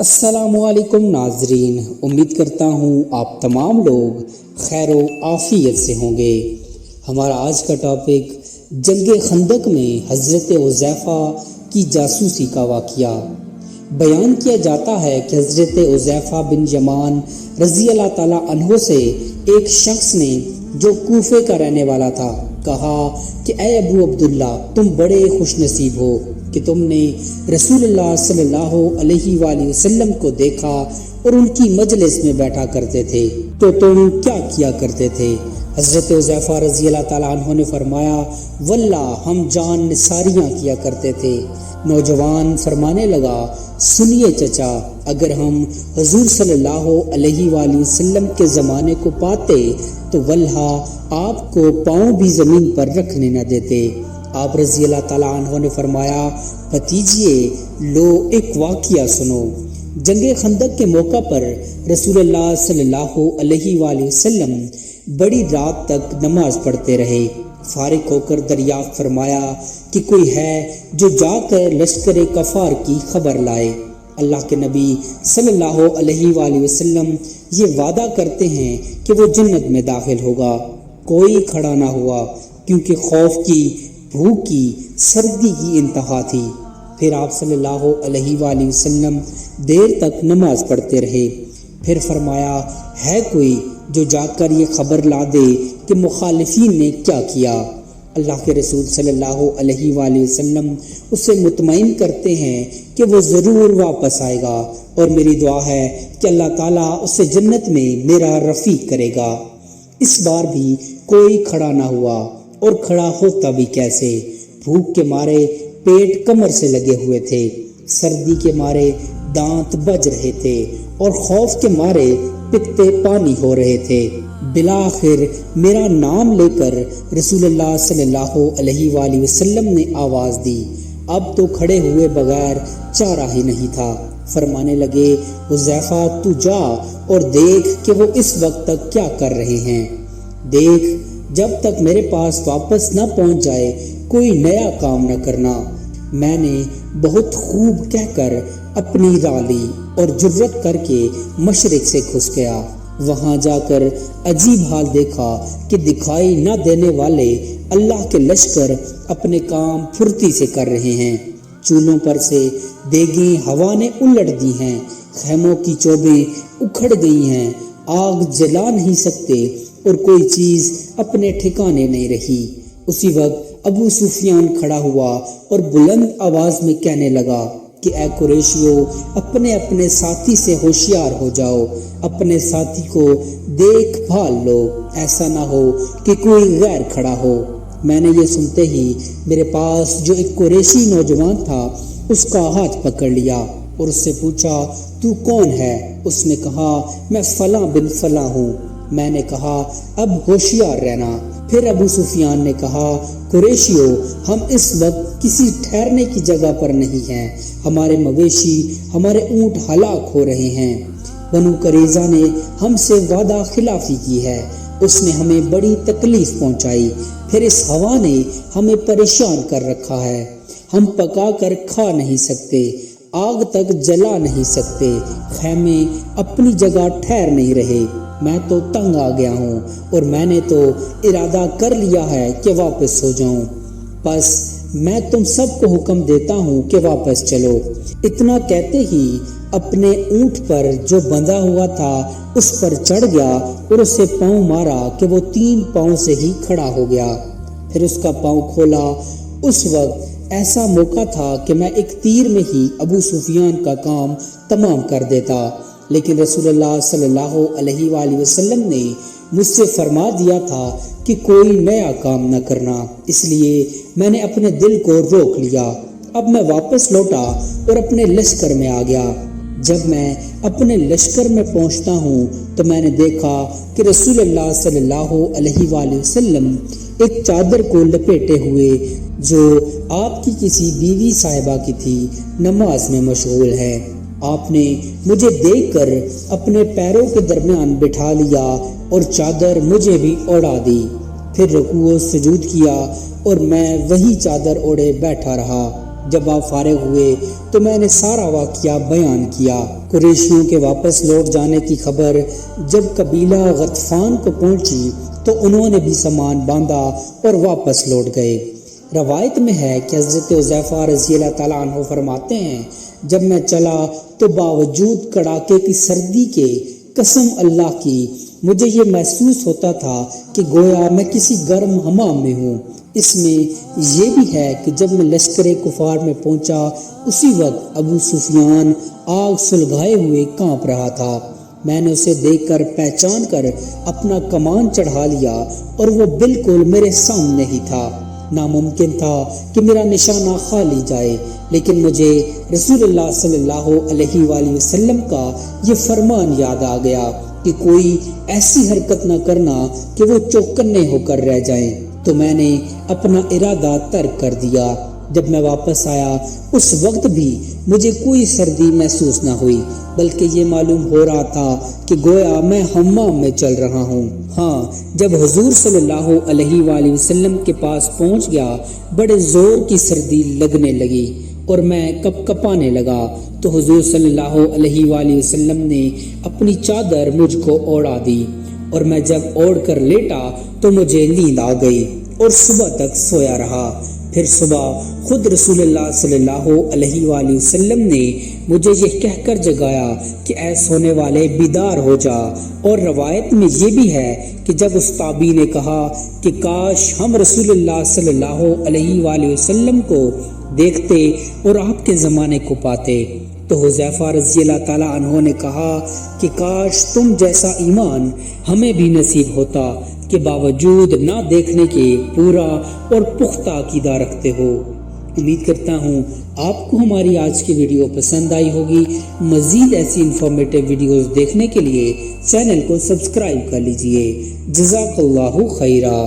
अस्सलामु अलैकुम नाजरीन, उम्मीद करता हूँ आप तमाम लोग खैर आफियत से होंगे। हमारा आज का टॉपिक जंग खंदक में हज़रत उज़ैफ़ा की जासूसी का वाक़या। बयान किया जाता है कि हज़रत उज़ैफ़ा बिन यमान रज़ी अल्लाह ताला अन्हो से एक शख्स ने जो कूफे का रहने वाला था कहा कि ऐ अबू अब्दुल्ला, तुम बड़े खुशनसीब हो कि तुमने रसूलुल्लाह सल्लल्लाहु अलैहि वसल्लम को देखा और उनकी मजलिस में बैठा करते थे, तो तुम क्या किया करते थे? हज़रत उज़ैफ़ा रज़ी अल्लाह ताला अन्हु ने फरमाया, वल्लाह हम जान निसारियाँ किया करते थे। नौजवान फरमाने लगा, सुनिए चचा, अगर हम हुज़ूर सल्लल्लाहु अलैहि वसल्लम के ज़माने को पाते तो वल्लाह आपको पाँव भी ज़मीन पर रखने न देते। आप रज़ी अल्लाह ताला अन्हु ने फरमाया, भतीजिए लो एक वाक़िया सुनो। जंग खंदक के मौका पर रसूलुल्लाह सल्लल्लाहु अलैहि वसल्लम बड़ी रात तक नमाज पढ़ते रहे। फारिग होकर दरियाफ्त फरमाया कि कोई है जो जाकर लश्कर कफ़ार की खबर लाए। अल्लाह के नबी सल्लल्लाहु अलैहि वसल्लम ये वादा करते हैं कि वो जन्नत में दाखिल होगा। कोई खड़ा ना हुआ क्योंकि खौफ की, भूख की, सर्दी की इंतहा थी। फिर आप सल्लल्लाहु अलैहि वसल्लम देर तक नमाज पढ़ते रहे। फिर फरमाया, है कोई जो जाकर ये खबर ला दे कि मुखालिफीन ने क्या किया? अल्लाह के रसूल सल्लल्लाहु अलैहि वसल्लम उसे मुतमईन करते हैं कि वो ज़रूर वापस आएगा और मेरी दुआ है कि अल्लाह ताला उसे जन्नत में मेरा रफ़ीक करेगा। इस बार भी कोई खड़ा ना हुआ, और खड़ा होता भी कैसे? भूख के मारे पेट कमर से लगे हुए थे, सर्दी के मारे दांत बज रहे थे और खौफ के मारे पित्ते पानी हो रहे थे। बिलाखिर मेरा नाम लेकर रसूलुल्लाह सल्लल्लाहु अलैहि वसल्लम ने आवाज़ दी। अब तो खड़े हुए बगैर चारा ही नहीं था। फरमाने लगे, हुज़ैफ़ा तू जा और देख कि वो इस वक्त तक क्या कर रहे हैं। देख, जब तक मेरे पास वापस न पहुंच जाए कोई नया काम न करना। मैंने बहुत खूब कहकर अपनी राह ली और जुर्रत करके मशरिक से घुस गया। वहां जाकर अजीब हाल देखा कि दिखाई न देने वाले अल्लाह के लश्कर अपने काम फुर्ती से कर रहे हैं। चूल्हों पर से देगी हवा ने उलट दी हैं, खैमों की चोबें उखड़ गई हैं, आग जला नहीं सकते और कोई चीज अपने ठिकाने नहीं रही। उसी वक्त अबू सुफियान खड़ा हुआ और बुलंद आवाज में कहने लगा कि ऐ कुरैशियो, अपने अपने साथी से होशियार हो जाओ, अपने साथी को देखभाल लो, ऐसा ना हो कि कोई गैर खड़ा हो। मैंने ये सुनते ही मेरे पास जो एक कुरैशी नौजवान था उसका हाथ पकड़ लिया और उससे पूछा, तू कौन है? उसने कहा, मैं फलां बिन फलां हूँ। मैंने कहा, अब होशियार रहना। फिर अबू सुफियान ने कहा, कुरैशियो, हम इस वक्त किसी ठहरने की जगह पर नहीं हैं, हमारे मवेशी, हमारे ऊंट हलाक हो रहे हैं। बनु करेजा ने हमसे वादा खिलाफी की है, उसने हमें बड़ी तकलीफ पहुंचाई। फिर इस हवा ने हमें परेशान कर रखा है, हम पका कर खा नहीं सकते, आग तक जला नहीं सकते, खैमे अपनी जगह ठहर नहीं रहे। मैं तो तंग आ गया हूँ और मैंने तो इरादा कर लिया है कि वापस हो जाऊं। बस मैं तुम सबको हुक्म देता हूँ कि वापस चलो। इतना कहते ही अपने ऊंट पर जो बंधा हुआ था उस पर चढ़ गया और उसे पाँव मारा कि वो 3 पाँव से ही खड़ा हो गया। फिर उसका पाँव खोला। उस वक्त ऐसा मौका था कि मैं एक तीर में ही अबू सुफियान का काम तमाम कर देता, लेकिन रसूलुल्लाह सल्लल्लाहु अलैहि वसल्लम ने मुझसे फरमा दिया था कि कोई नया काम न करना, इसलिए मैंने अपने दिल को रोक लिया। अब मैं वापस लौटा और अपने लश्कर में आ गया। जब मैं अपने लश्कर में पहुंचता हूं तो मैंने देखा कि रसूलुल्लाह सल्लल्लाहु अलैहि वसल्लम एक चादर को लपेटे हुए जो आपकी किसी बीवी साहिबा की थी नमाज में मशगूल है। आपने मुझे देखकर अपने पैरों के दरमियान बिठा लिया और चादर मुझे भी ओढ़ा दी। फिर रुकू और सुजूद किया और मैं वही चादर ओढ़े बैठा रहा। جب آپ فارغ ہوئے تو میں نے سارا واقعہ بیان کیا۔ قریشیوں کے واپس لوٹ جانے کی خبر جب قبیلہ غطفان کو پہنچی تو انہوں نے بھی سامان باندھا اور واپس لوٹ گئے۔ روایت میں ہے کہ حضرت حذیفہ رضی اللہ تعالیٰ عنہ فرماتے ہیں، جب میں چلا تو باوجود کڑاکے کی سردی کے قسم اللہ کی مجھے یہ محسوس ہوتا تھا کہ گویا میں کسی گرم حمام میں ہوں۔ اس میں یہ بھی ہے کہ جب میں لشکر کفار میں پہنچا اسی وقت ابو سفیان آگ سلگائے ہوئے کانپ رہا تھا۔ میں نے اسے دیکھ کر پہچان کر اپنا کمان چڑھا لیا اور وہ بالکل میرے سامنے ہی تھا۔ ناممکن تھا کہ میرا نشانہ خالی جائے، لیکن مجھے رسول اللہ صلی اللہ علیہ وآلہ وسلم کا یہ فرمان یاد آ گیا کہ کوئی ایسی حرکت نہ کرنا کہ وہ چوکنے ہو کر رہ جائیں، تو میں نے اپنا ارادہ ترک کر دیا۔ جب میں واپس آیا اس وقت بھی مجھے کوئی سردی محسوس نہ ہوئی، بلکہ یہ معلوم ہو رہا تھا کہ گویا میں حمام میں چل رہا ہوں۔ ہاں، جب حضور صلی اللہ علیہ وآلہ وسلم کے پاس پہنچ گیا بڑے زور کی سردی لگنے لگی اور میں کپ کپانے لگا، تو حضور صلی اللہ علیہ وآلہ وسلم نے اپنی چادر مجھ کو اوڑھا دی، اور میں جب اوڑھ کر لیٹا تو مجھے نیند آ گئی اور صبح تک سویا رہا۔ پھر صبح خود رسول اللہ صلی اللہ علیہ وآلہ وسلم نے مجھے یہ کہہ کر جگایا کہ اے سونے والے بیدار ہو جا۔ اور روایت میں یہ بھی ہے کہ جب اس تابعی نے کہا کہ کاش ہم رسول اللہ صلی اللہ علیہ وآلہ وسلم کو دیکھتے اور آپ کے زمانے کو پاتے، تو حذیفہ رضی اللہ تعالیٰ عنہ نے کہا کہ کاش تم جیسا ایمان ہمیں بھی نصیب ہوتا کہ باوجود نہ دیکھنے کے پورا اور پختہ عقیدہ رکھتے ہو۔ امید کرتا ہوں آپ کو ہماری آج کی ویڈیو پسند آئی ہوگی۔ مزید ایسی انفارمیٹیو ویڈیوز دیکھنے کے لیے چینل کو سبسکرائب کر لیجئے۔ جزاک اللہ خیرہ۔